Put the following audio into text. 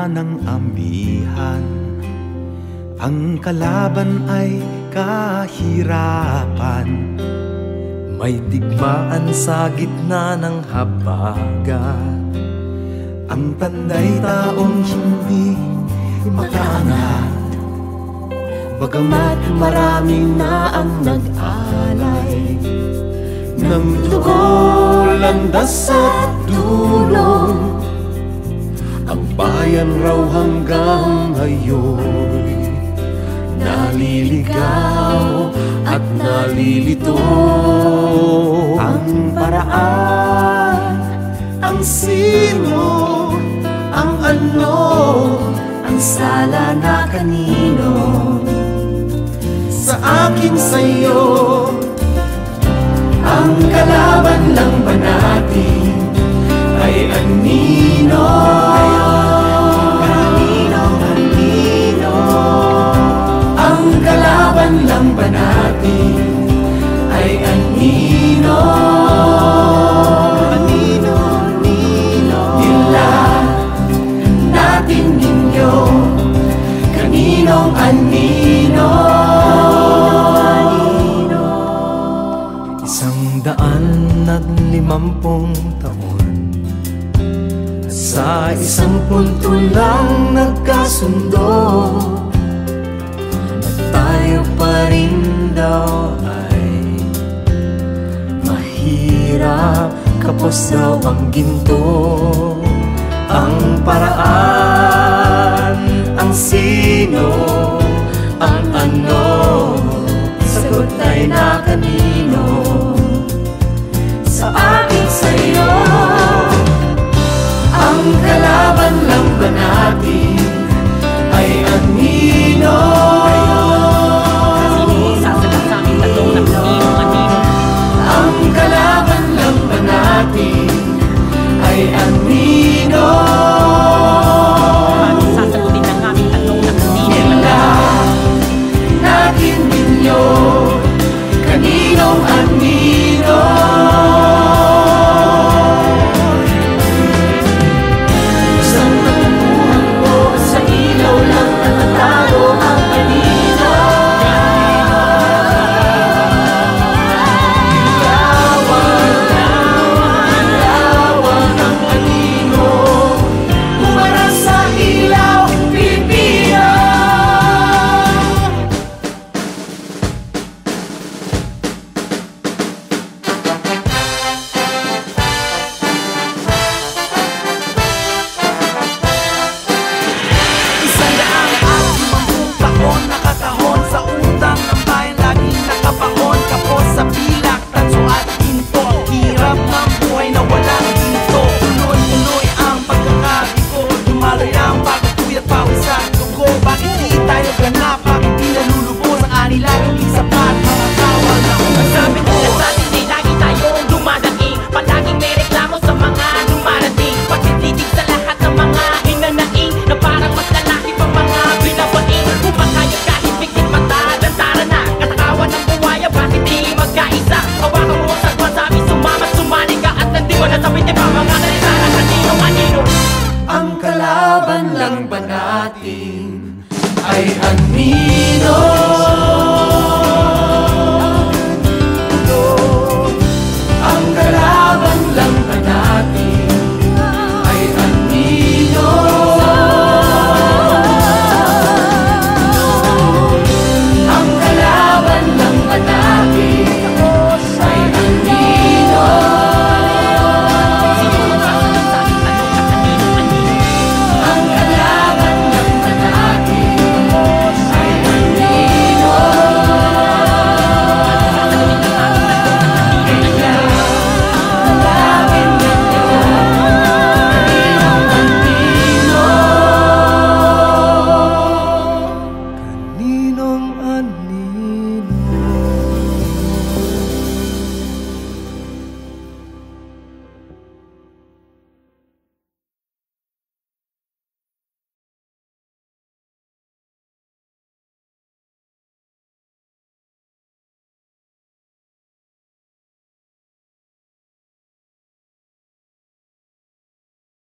na ng ambihan. Ang kalaban ay kahirapan. May digmaan sa gitna ng habagat. Ang panday taong hindi makaangat. Bagamat marami na ang nag-alay ng dugo, landas at dulong, ang bayan raw hanggang ngayon naliligaw at nalilito. Ang paraan, ang sino, ang ano, ang sala na kanino, sa akin sa'yo. Ang kalaban lang ba natin ay anino? Kanino? Ang kalaban lang ba natin ay anino? Nila natin ninyo, kaninong anino? 150 taon, sa isang punto lang nagkasundo, na tayo pa rin daw ay mahirap, kapos daw ang ginto. Ang paraan, ang sino, ang ano, sagot ay na kanino, sa akin sa'yo. Ang kalaban lang ba natin ay anino? Sasagot sa amin tatlong na kanino. Ang kalaban lang ba natin ay anino? Sasagutin ng aming tatlong na kanino. Natin ninyo, kaninong anino?